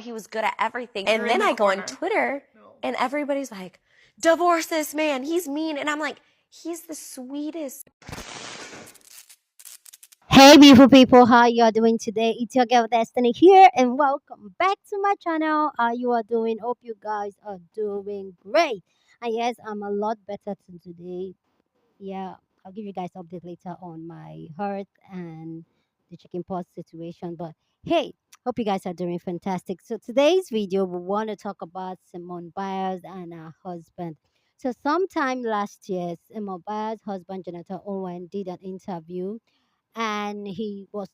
he was good at everything. And then I go on Twitter and everybody's like, divorce this man, he's mean. And I'm like, he's the sweetest. Hey beautiful people, how you are doing today? It's your girl Destiny here and welcome back to my channel. How you are doing? Hope you guys are doing great. And yes, I'm a lot better today. Yeah, I'll give you guys update later on my heart and the chicken pox situation. But hey, hope you guys are doing fantastic. So today's video we want to talk about Simone Biles and her husband. So sometime last year, Simone Biles' husband Jonathan Owen did an interview and he was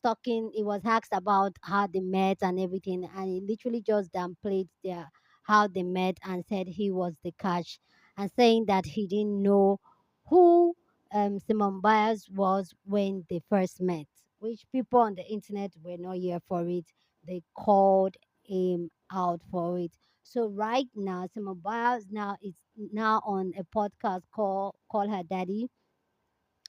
asked about how they met and everything, and he literally just downplayed their how they met and said he was the catch, and saying that he didn't know who Simone Biles was when they first met, which people on the internet were not here for it. They called him out for it. So right now Simone Biles now is now on a podcast called Call Her Daddy,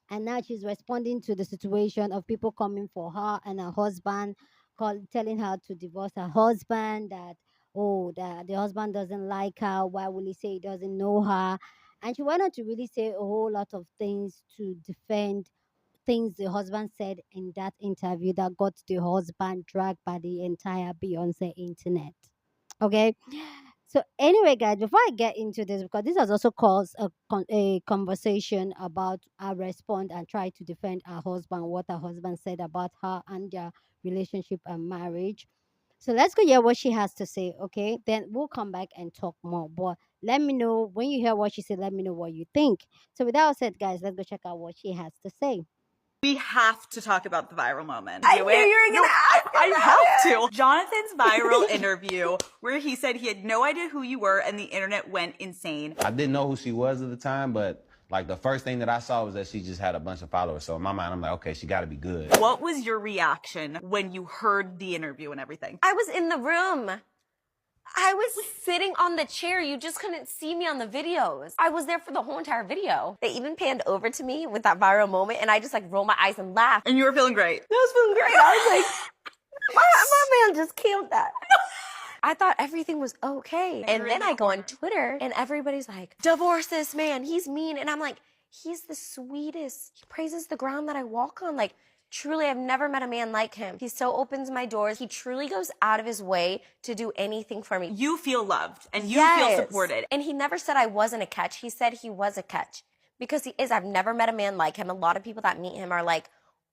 and now she's responding to the situation of people coming for her and her husband, telling her to divorce her husband, that oh, that the husband doesn't like her, why will he say he doesn't know her? And she went on to really say a whole lot of things to defend things the husband said in that interview that got the husband dragged by the entire Beyonce internet. Okay. So anyway, guys, before I get into this, because this has also caused a conversation about our response and try to defend our husband, what her husband said about her and their relationship and marriage. So let's go hear what she has to say, okay? Then we'll come back and talk more. But let me know when you hear what she said, let me know what you think. So with that said, guys, let's go check out what she has to say. We have to talk about the viral moment. I knew you were gonna ask I about have it. to. Jonathan's viral interview where he said he had no idea who you were and the internet went insane. I didn't know who she was at the time, but like the first thing that I saw was that she just had a bunch of followers. So in my mind, I'm like, okay, she got to be good. What was your reaction when you heard the interview and everything? I was in the room. I was sitting on the chair. You just couldn't see me on the videos. I was there for the whole entire video. They even panned over to me with that viral moment, and I just like rolled my eyes and laughed. And you were feeling great. I was feeling great. I was like, my man just killed that. I thought everything was okay. And then I go on Twitter and everybody's like, divorce this man, he's mean. And I'm like, he's the sweetest. He praises the ground that I walk on. Like, truly, I've never met a man like him. He so opens my doors. He truly goes out of his way to do anything for me. You feel loved and you feel supported. And he never said I wasn't a catch. He said he was a catch, because he is. I've never met a man like him. A lot of people that meet him are like,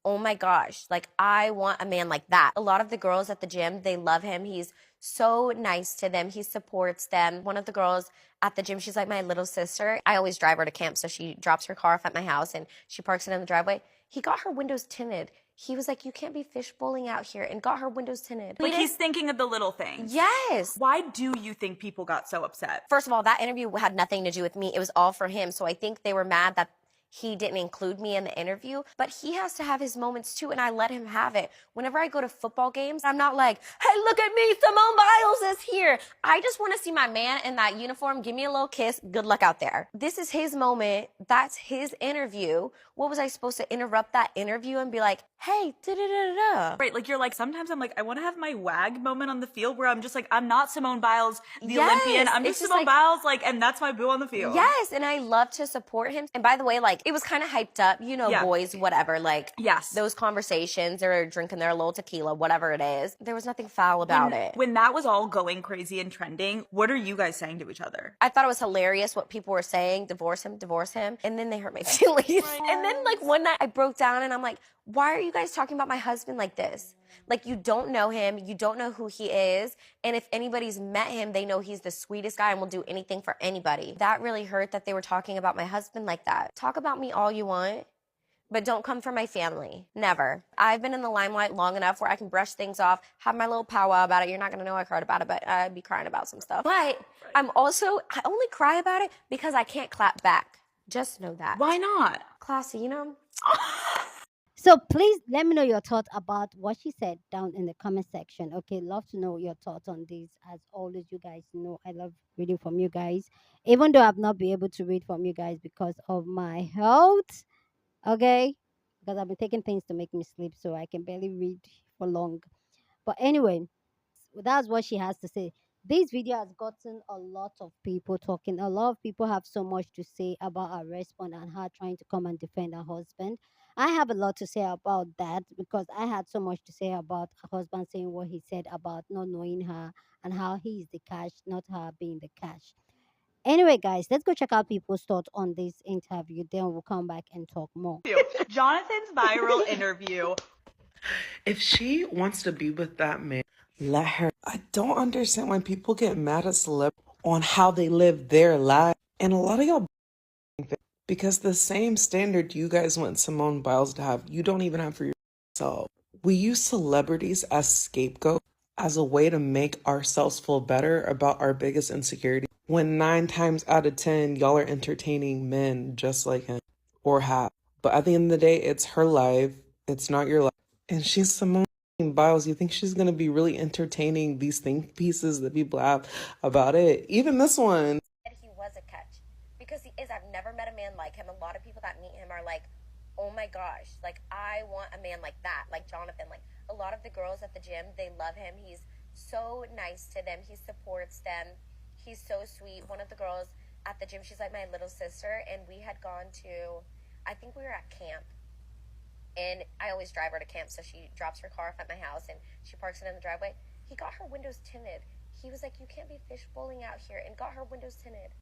oh my gosh, like I want a man like that. A lot of the girls at the gym, they love him. He's so nice to them. He supports them. One of the girls at the gym, she's like my little sister. I always drive her to camp, so she drops her car off at my house and she parks it in the driveway. He got her windows tinted. He was like, you can't be fishbowling out here, and got her windows tinted. Like, he's thinking of the little things. Yes. Why do you think people got so upset? First of all, that interview had nothing to do with me. It was all for him. So I think they were mad that he didn't include me in the interview, but he has to have his moments too, and I let him have it. Whenever I go to football games, I'm not like, hey, look at me, Simone Biles is here. I just want to see my man in that uniform. Give me a little kiss. Good luck out there. This is his moment. That's his interview. What was I supposed to interrupt that interview and be like, hey, da-da-da-da-da? Right, like you're like, sometimes I'm like, I want to have my wag moment on the field where I'm just like, I'm not Simone Biles, the Olympian. I'm just Simone Biles, like, and that's my boo on the field. Yes, and I love to support him. And by the way, like, it was kind of hyped up, you know, boys, whatever, like, yes, those conversations, they're drinking their little tequila, whatever it is. There was nothing foul about it. When that was all going crazy and trending, what are you guys saying to each other? I thought it was hilarious what people were saying, divorce him, and then they hurt my feelings. And then, like, one night I broke down and I'm like, why are you guys talking about my husband like this? Like, you don't know him, you don't know who he is, and if anybody's met him, they know he's the sweetest guy and will do anything for anybody. That really hurt that they were talking about my husband like that. Talk about me all you want, but don't come for my family. Never. I've been in the limelight long enough where I can brush things off, have my little powwow about it. You're not gonna know I cried about it, but I'd be crying about some stuff. But I only cry about it because I can't clap back. Just know that. Why not? Classy, you know? So please let me know your thoughts about what she said down in the comment section. Okay, love to know your thoughts on this. As always, you guys know I love reading from you guys, even though I've not been able to read from you guys because of my health. Okay, because I've been taking things to make me sleep, so I can barely read for long. But anyway, that's what she has to say. This video has gotten a lot of people talking. A lot of people have so much to say about her response and her trying to come and defend her husband. I have a lot to say about that because I had so much to say about her husband saying what he said about not knowing her and how he is the catch, not her being the catch. Anyway, guys, let's go check out people's thoughts on this interview. Then we'll come back and talk more. Jonathan's viral interview. If she wants to be with that man, let her. I don't understand why people get mad at celebrities on how they live their life. And a lot of y'all, because the same standard you guys want Simone Biles to have, you don't even have for yourself. We use celebrities as scapegoats as a way to make ourselves feel better about our biggest insecurity. When 9 times out of 10, y'all are entertaining men just like him or have. But at the end of the day, it's her life. It's not your life. And she's Simone Biles. You think she's going to be really entertaining these think pieces that people have about it? Even this one. He was a catch. Because he is. I've never met a man like him. A lot of people that meet him are like, oh my gosh, like I want a man like that, like Jonathan. Like a lot of the girls at the gym, they love him. He's so nice to them. He supports them. He's so sweet. One of the girls at the gym, she's like my little sister, and we had gone to, I think we were at camp. And I always drive her to camp, so she drops her car off at my house and she parks it in the driveway. He got her windows tinted. He was like, you can't be fishbowling out here, and got her windows tinted.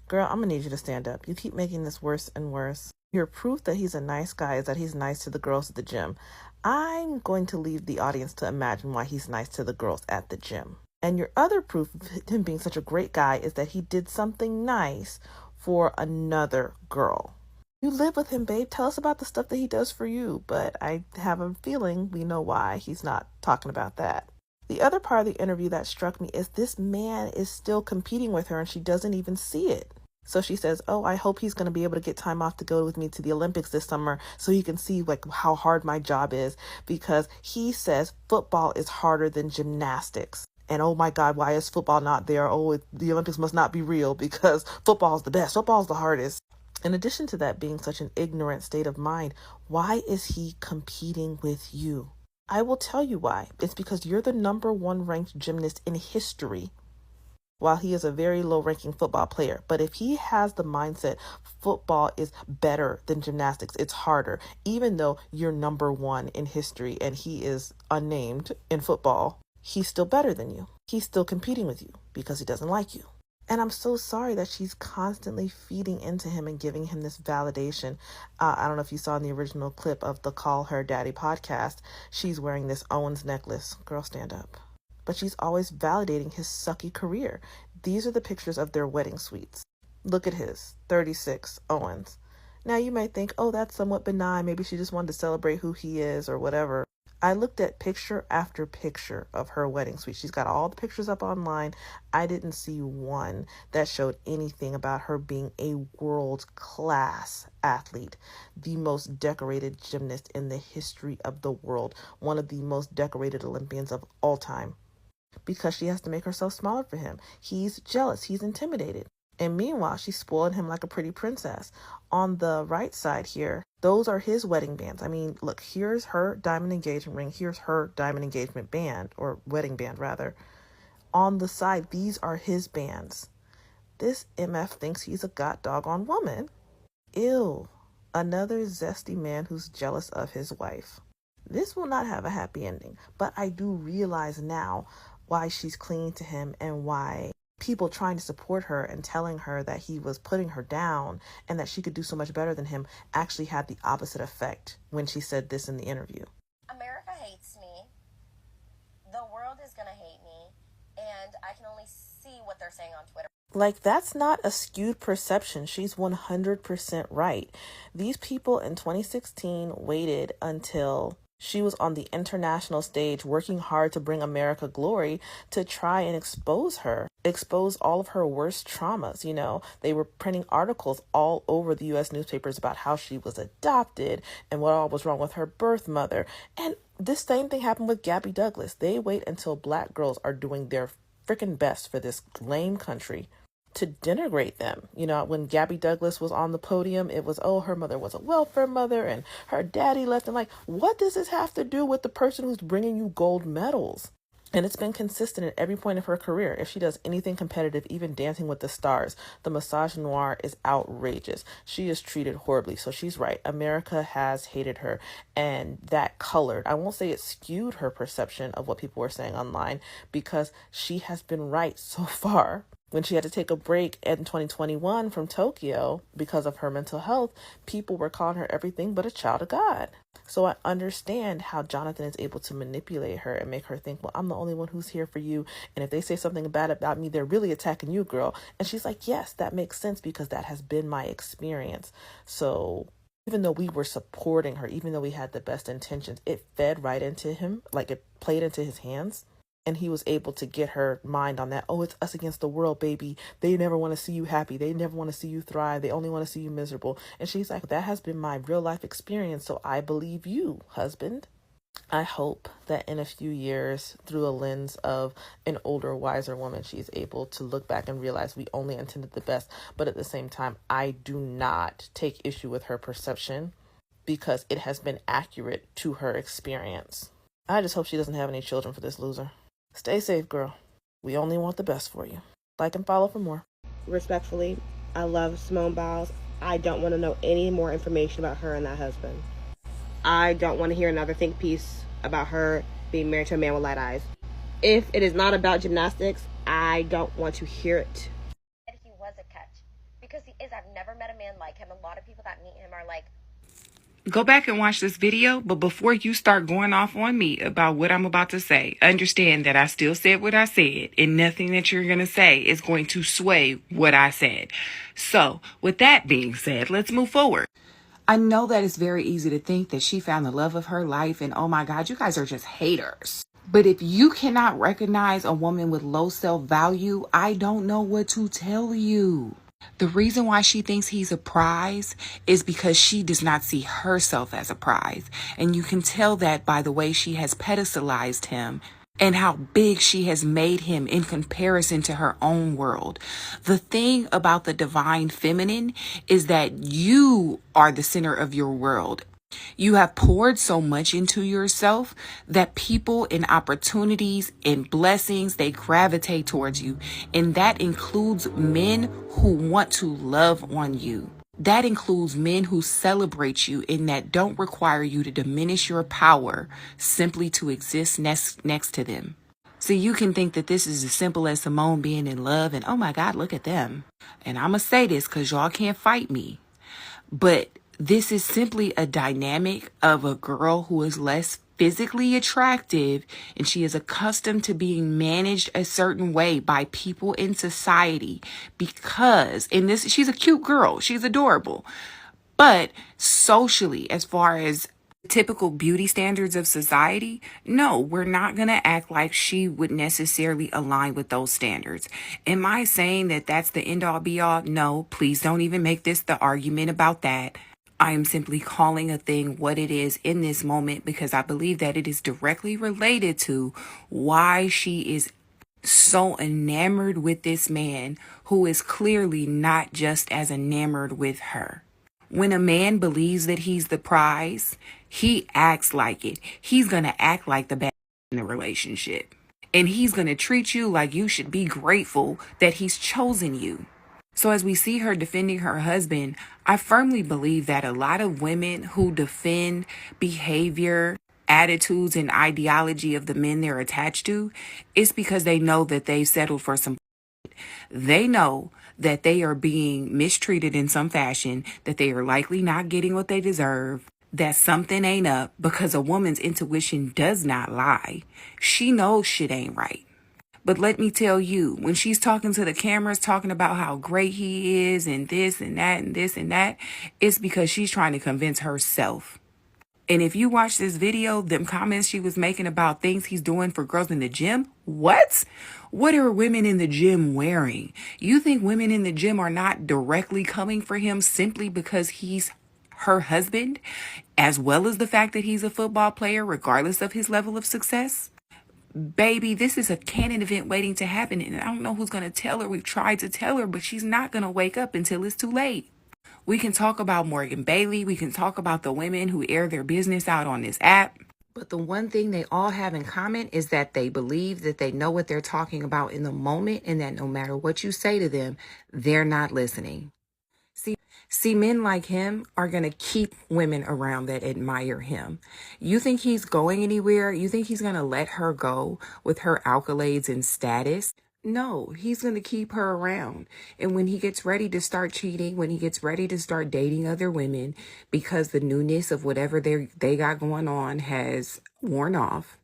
Girl, I'm gonna need you to stand up. You keep making this worse and worse. Your proof that he's a nice guy is that he's nice to the girls at the gym. I'm going to leave the audience to imagine why he's nice to the girls at the gym. And your other proof of him being such a great guy is that he did something nice for another girl. You live with him, babe. Tell us about the stuff that he does for you. But I have a feeling we know why he's not talking about that. The other part of the interview that struck me is this man is still competing with her and she doesn't even see it. So she says, oh, I hope he's going to be able to get time off to go with me to the Olympics this summer so he can see like how hard my job is, because he says football is harder than gymnastics. And oh my God, why is football not there? Oh, the Olympics must not be real because football is the best. Football is the hardest. In addition to that being such an ignorant state of mind, why is he competing with you? I will tell you why. It's because you're the number 1 ranked gymnast in history, while he is a very low-ranking football player. But if he has the mindset, football is better than gymnastics, it's harder, even though you're number 1 in history and he is unnamed in football, he's still better than you. He's still competing with you because he doesn't like you. And I'm so sorry that she's constantly feeding into him and giving him this validation. I don't know if you saw in the original clip of the Call Her Daddy podcast, she's wearing this Owens necklace. Girl, stand up. But she's always validating his sucky career. These are the pictures of their wedding suites. Look at his, 36, Owens. Now you might think, oh, that's somewhat benign. Maybe she just wanted to celebrate who he is or whatever. I looked at picture after picture of her wedding suite. She's got all the pictures up online. I didn't see one that showed anything about her being a world-class athlete, the most decorated gymnast in the history of the world, one of the most decorated Olympians of all time. Because she has to make herself smaller for him. He's jealous. He's intimidated. And meanwhile, she's spoiling him like a pretty princess. On the right side here, those are his wedding bands. I mean, look, here's her diamond engagement ring. Here's her diamond engagement band, or wedding band, rather. On the side, these are his bands. This MF thinks he's a god doggone woman. Ew. Another zesty man who's jealous of his wife. This will not have a happy ending, but I do realize now why she's clinging to him and why people trying to support her and telling her that he was putting her down and that she could do so much better than him actually had the opposite effect when she said this in the interview. America hates me. The world is going to hate me. And I can only see what they're saying on Twitter. Like, that's not a skewed perception. She's 100% right. These people in 2016 waited until she was on the international stage working hard to bring America glory to try and expose her, expose all of her worst traumas. You know, they were printing articles all over the U.S. newspapers about how she was adopted and what all was wrong with her birth mother. And this same thing happened with Gabby Douglas. They wait until Black girls are doing their freaking best for this lame country to denigrate them. You know, when Gabby Douglas was on the podium, it was, oh, her mother was a welfare mother and her daddy left. And like, what does this have to do with the person who's bringing you gold medals? And it's been consistent at every point of her career. If she does anything competitive, even Dancing with the Stars, the misogynoir is outrageous. She is treated horribly. So she's right. America has hated her. And that colored, I won't say it skewed her perception of what people were saying online, because she has been right so far. When she had to take a break in 2021 from Tokyo because of her mental health, people were calling her everything but a child of God. So I understand how Jonathan is able to manipulate her and make her think, well, I'm the only one who's here for you. And if they say something bad about me, they're really attacking you, girl. And she's like, yes, that makes sense because that has been my experience. So even though we were supporting her, even though we had the best intentions, it fed right into him, like it played into his hands. And he was able to get her mind on that. Oh, it's us against the world, baby. They never want to see you happy. They never want to see you thrive. They only want to see you miserable. And she's like, that has been my real life experience. So I believe you, husband. I hope that in a few years, through a lens of an older, wiser woman, she's able to look back and realize we only intended the best. But at the same time, I do not take issue with her perception because it has been accurate to her experience. I just hope she doesn't have any children for this loser. Stay safe, girl. We only want the best for you. Like and follow for more. Respectfully, I love Simone Biles. I don't want to know any more information about her and that husband. I don't want to hear another think piece about her being married to a man with light eyes. If it is not about gymnastics, I don't want to hear it. He was a catch. Because he is. I've never met a man like him. A lot of people that meet him are like, go back and watch this video, but before you start going off on me about what I'm about to say, understand that I still said what I said, and nothing that you're going to say is going to sway what I said. So, with that being said, let's move forward. I know that it's very easy to think that she found the love of her life, and oh my God, you guys are just haters. But if you cannot recognize a woman with low self-value, I don't know what to tell you. The reason why she thinks he's a prize is because she does not see herself as a prize. And you can tell that by the way she has pedestalized him and how big she has made him in comparison to her own world. The thing about the divine feminine is that you are the center of your world. You have poured so much into yourself that people and opportunities and blessings, they gravitate towards you. And that includes men who want to love on you. That includes men who celebrate you and that don't require you to diminish your power simply to exist next to them. So you can think that this is as simple as Simone being in love and, oh my God, look at them. And I'm going to say this because y'all can't fight me. But this is simply a dynamic of a girl who is less physically attractive and she is accustomed to being managed a certain way by people in society because she's a cute girl. She's adorable. But socially, as far as typical beauty standards of society, no, we're not going to act like she would necessarily align with those standards. Am I saying that that's the end all be all? No, please don't even make this the argument about that. I am simply calling a thing what it is in this moment because I believe that it is directly related to why she is so enamored with this man who is clearly not just as enamored with her. When a man believes that he's the prize, he acts like it. He's going to act like the bad in the relationship. And he's going to treat you like you should be grateful that he's chosen you. So as we see her defending her husband, I firmly believe that a lot of women who defend behavior, attitudes, and ideology of the men they're attached to, is because they know that they've settled for some. They know that they are being mistreated in some fashion, that they are likely not getting what they deserve, that something ain't up because a woman's intuition does not lie. She knows shit ain't right. But let me tell you, when she's talking to the cameras, talking about how great he is and this and that and this and that, it's because she's trying to convince herself. And if you watch this video, them comments she was making about things he's doing for girls in the gym, what? What are women in the gym wearing? You think women in the gym are not directly coming for him simply because he's her husband, as well as the fact that he's a football player, regardless of his level of success? Baby, this is a canon event waiting to happen, and I don't know who's going to tell her. We've tried to tell her, but she's not going to wake up until it's too late. We can talk about Morgan Bailey. We can talk about the women who air their business out on this app. But the one thing they all have in common is that they believe that they know what they're talking about in the moment and that no matter what you say to them, they're not listening. See, men like him are going to keep women around that admire him. You think he's going anywhere? You think he's going to let her go with her accolades and status? No, he's going to keep her around. And when he gets ready to start cheating, when he gets ready to start dating other women because the newness of whatever they got going on has worn off,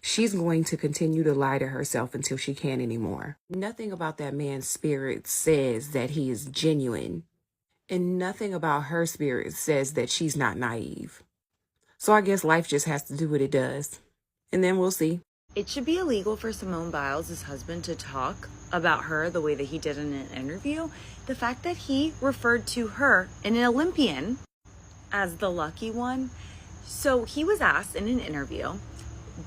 she's going to continue to lie to herself until she can't anymore. Nothing about that man's spirit says that he is genuine, and nothing about her spirit says that she's not naive. So I guess life just has to do what it does. And then we'll see. It should be illegal for Simone Biles' husband to talk about her the way that he did in an interview. The fact that he referred to her, an Olympian, as the lucky one. So he was asked in an interview,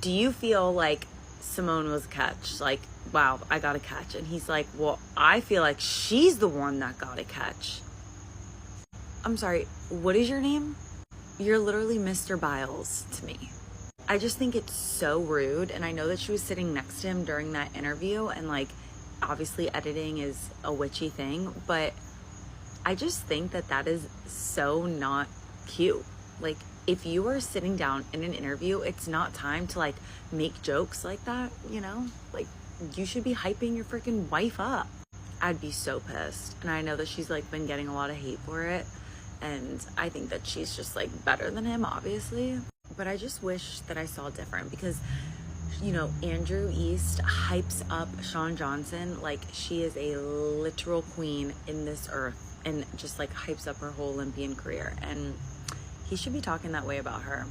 do you feel like Simone was a catch? Like, wow, I got a catch. And he's like, well, I feel like she's the one that got a catch. I'm sorry, what is your name? You're literally Mr. Biles to me. I just think it's so rude. And I know that she was sitting next to him during that interview, and like, obviously editing is a witchy thing, but I just think that that is so not cute. Like, if you are sitting down in an interview, it's not time to like make jokes like that, you know? Like, you should be hyping your freaking wife up. I'd be so pissed. And I know that she's like been getting a lot of hate for it. And I think that she's just like better than him, obviously. But I just wish that I saw different, because, you know, Andrew East hypes up Shawn Johnson like she is a literal queen in this earth, and just like hypes up her whole Olympian career. And he should be talking that way about her.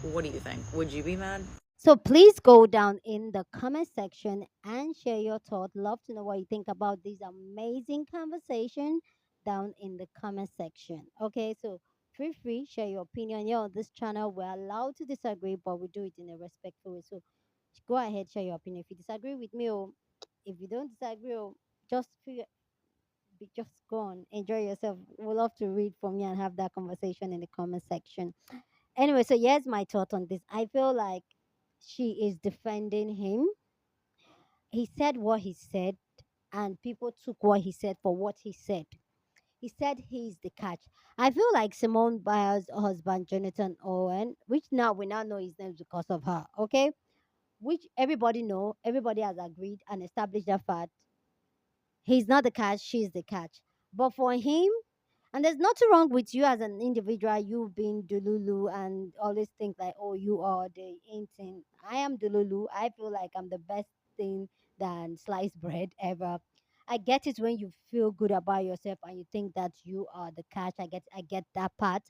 What do you think? Would you be mad? So please go down in the comment section and share your thought. Love to know what you think about this amazing conversation down in the comment section. Okay, so feel free, share your opinion. Here on this channel, we're allowed to disagree, but we do it in a respectful way. So go ahead, share your opinion. If you disagree with me, or if you don't disagree, or just feel, just go on, enjoy yourself. We'd love to read from you and have that conversation in the comment section. Anyway, so here's my thought on this. I feel like she is defending him. He said what he said, and people took what he said for what he said. He said he's the catch. I feel like Simone Biles' husband, Jonathan Owen, which now we now know his name because of her, okay? Which everybody know, everybody has agreed and established that fact. He's not the catch, she's the catch. But for him, and there's nothing wrong with you as an individual, you being Dululu and always think like, oh, you are the in thing. I am Dululu. I feel like I'm the best thing than sliced bread ever. I get it when you feel good about yourself and you think that you are the catch. I get that part.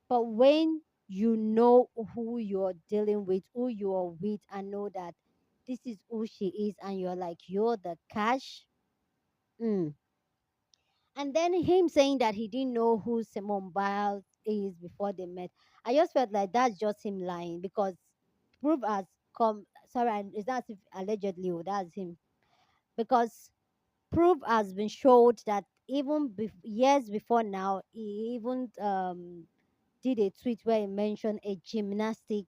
But when you know who you're dealing with, who you're with, and know that this is who she is, and you're like, you're the catch. Mm. And then him saying that he didn't know who Simone Biles is before they met. I just felt like that's just him lying, because proof has come. Sorry, it's not as if allegedly, oh, that's him. Because proof has been showed that even years before now, he even did a tweet where he mentioned a gymnastic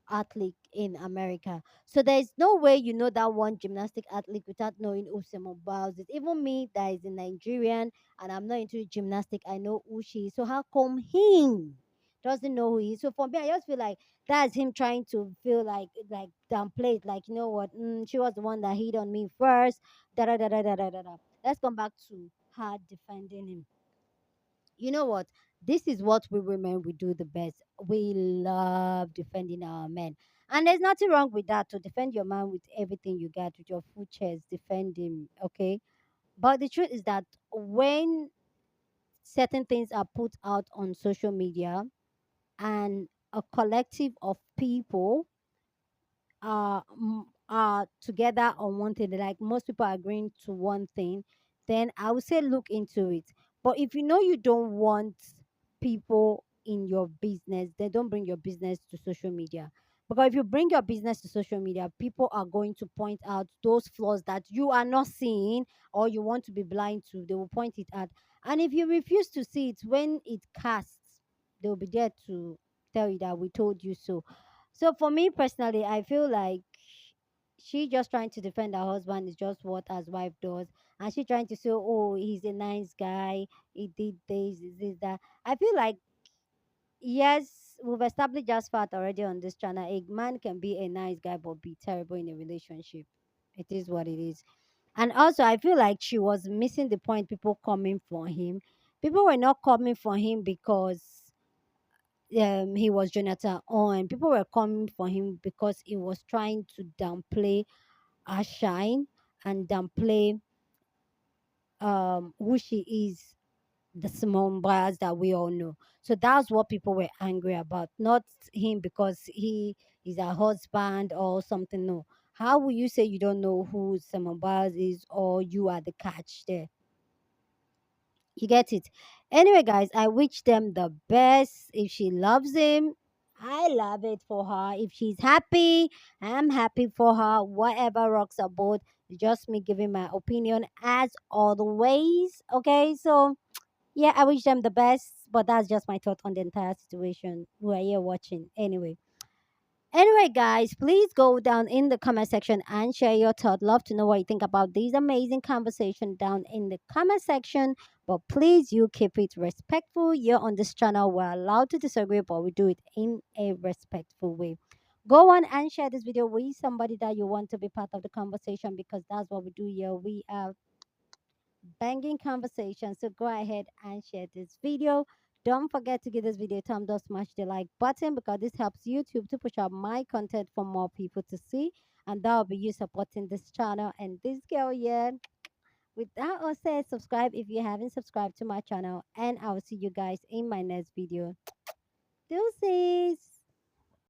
athlete in America. So there is no way you know that one gymnastic athlete without knowing who Simone Biles is. Even me, that is a Nigerian and I'm not into gymnastic, I know who she is. So how come him doesn't know who he is? So for me, I just feel like that's him trying to feel like downplay it, like, you know what, she was the one that hit on me first. Da da da da da da da. Da. Let's come back to her defending him. You know what? This is what we women we do the best. We love defending our men. And there's nothing wrong with that, to defend your man with everything you got, with your full chest, defend him, okay? But the truth is that when certain things are put out on social media and a collective of people are together on one thing, like most people are agreeing to one thing, then I would say look into it. But if you know you don't want people in your business, then don't bring your business to social media. Because if you bring your business to social media, people are going to point out those flaws that you are not seeing, or you want to be blind to. They will point it out. And if you refuse to see it when it casts, they'll be there to tell you that we told you so. So for me personally, I feel like she just trying to defend her husband is just what his wife does, and she trying to say, "Oh, he's a nice guy. He did this, he did that." I feel like yes, we've established just fact already on this channel. A man can be a nice guy but be terrible in a relationship. It is what it is. And also, I feel like she was missing the point. People coming for him. People were not coming for him because he was Jonathan Owen. People were coming for him because he was trying to downplay her shine and downplay who she is, the Simone Biles that we all know. So that's what people were angry about, not him because he is a husband or something. No. How will you say you don't know who Simone Biles is or you are the catch there? You get it? Anyway, guys, I wish them the best. If she loves him, I love it for her. If she's happy, I'm happy for her. Whatever rocks her boat, it's just me giving my opinion as always. Okay, so yeah, I wish them the best, but that's just my thought on the entire situation. Who are here watching anyway? Anyway, guys, please go down in the comment section and share your thought. Love to know what you think about these amazing conversation down in the comment section. But please, you keep it respectful. You're on this channel. We're allowed to disagree, but we do it in a respectful way. Go on and share this video with somebody that you want to be part of the conversation because that's what we do here. We are banging conversation. So go ahead and share this video. Don't forget to give this video a thumbs up, smash the like button because this helps YouTube to push out my content for more people to see. And that will be you supporting this channel and this girl here. With that all said, subscribe if you haven't subscribed to my channel. And I will see you guys in my next video. Deuces!